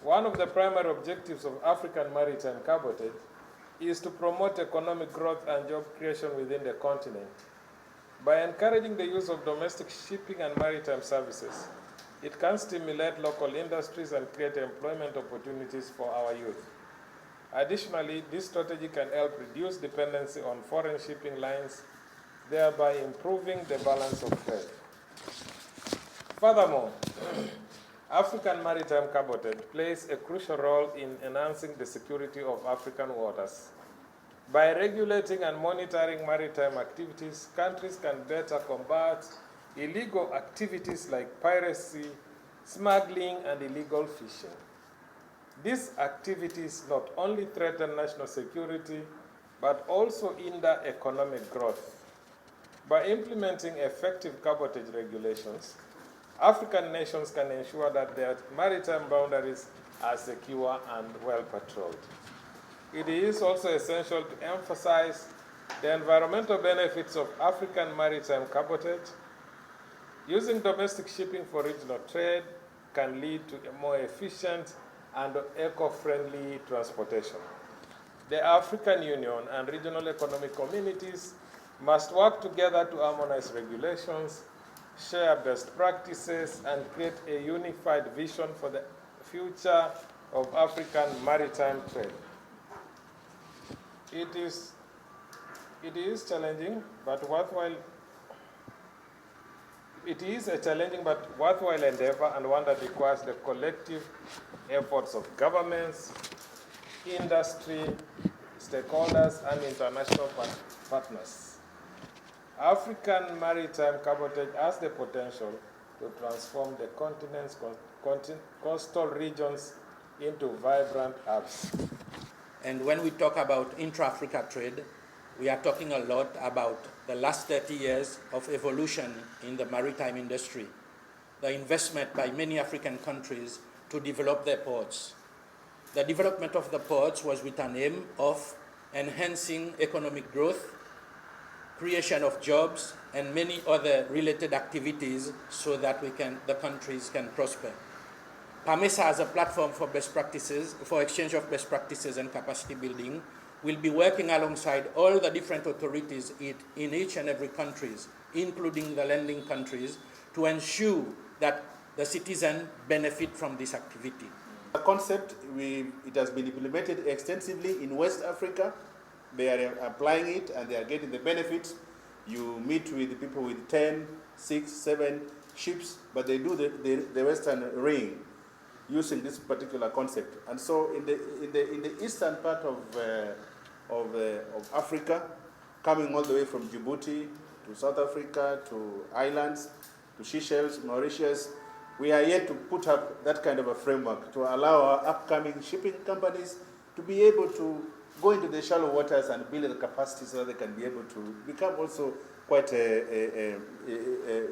One of the primary objectives of African Maritime Cabotage is to promote economic growth and job creation within the continent. By encouraging the use of domestic shipping and maritime services, it can stimulate local industries and create employment opportunities for our youth. Additionally, this strategy can help reduce dependency on foreign shipping lines, thereby improving the balance of trade. Furthermore, African Maritime Cabotage plays a crucial role in enhancing the security of African waters. By regulating and monitoring maritime activities, countries can better combat illegal activities like piracy, smuggling, and illegal fishing. These activities not only threaten national security, but also hinder economic growth. By implementing effective cabotage regulations, African nations can ensure that their maritime boundaries are secure and well patrolled. It is also essential to emphasize the environmental benefits of African maritime cabotage. Using domestic shipping for regional trade can lead to a more efficient and eco-friendly transportation. The African Union and regional economic communities must work together to harmonize regulations, share best practices, and create a unified vision for the future of African maritime trade. It is challenging but worthwhile. It is a challenging but worthwhile endeavor, and one that requires the collective efforts of governments, industry, stakeholders, and international partners. African maritime cabotage has the potential to transform the continent's coastal regions into vibrant hubs. And when we talk about intra-Africa trade, we are talking a lot about the last 30 years of evolution in the maritime industry, the investment by many African countries to develop their ports. The development of the ports was with an aim of enhancing economic growth, creation of jobs, and many other related activities so that the countries can prosper. PAMESA, as a platform for best practices, for exchange of best practices and capacity building, will be working alongside all the different authorities in each and every countries, including the lending countries, to ensure that the citizen benefit from this activity. The concept, it has been implemented extensively in West Africa. They are applying it and they are getting the benefits. You meet with people with 10, 6, 7 ships, but they do the Western ring using this particular concept. And so in the eastern part of Africa, coming all the way from Djibouti to South Africa to islands, to Seychelles, Mauritius, we are yet to put up that kind of a framework to allow our upcoming shipping companies to be able to go into the shallow waters and build the capacity so that they can be able to become also quite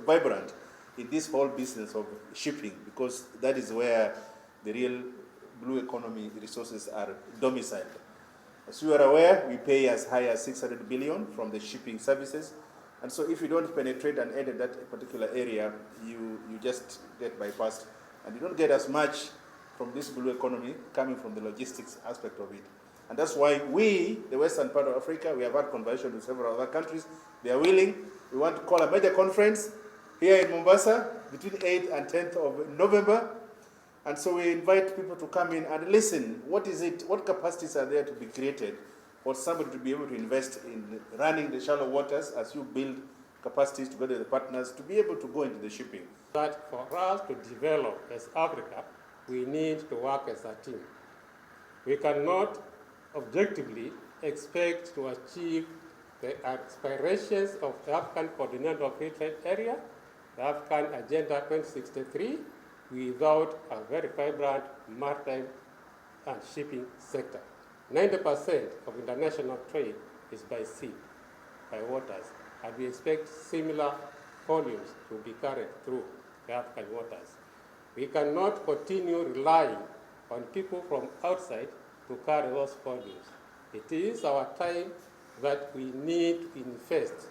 vibrant in this whole business of shipping, because that is where the real blue economy resources are domiciled. As you are aware, we pay as high as 600 billion from the shipping services. And so if you don't penetrate and enter that particular area, you just get bypassed. And you don't get as much from this blue economy coming from the logistics aspect of it. And that's why we, the western part of Africa, we have had conversations with several other countries. They are willing. We want to call a major conference here in Mombasa between 8th and 10th of November. And so we invite people to come in and listen. What is it? What capacities are there to be created for somebody to be able to invest in running the shallow waters as you build capacities together with the partners to be able to go into the shipping? But for us to develop as Africa, we need to work as a team. We cannot objectively expect to achieve the aspirations of the African Continental Free Trade Area, the African Agenda 2063, without a very vibrant maritime and shipping sector. 90% of international trade is by sea, by waters, and we expect similar volumes to be carried through the African waters. We cannot continue relying on people from outside to carry those volumes. It is our time that we need to invest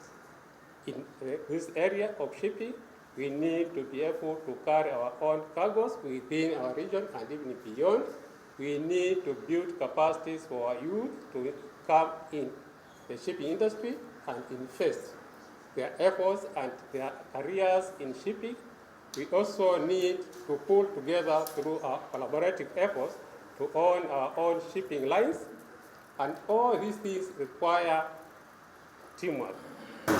in this area of shipping We need to be able to carry our own cargoes within our region and even beyond. We need to build capacities for our youth to come in the shipping industry and invest their efforts and their careers in shipping. We also need to pull together through our collaborative efforts to own our own shipping lines, and all these things require teamwork.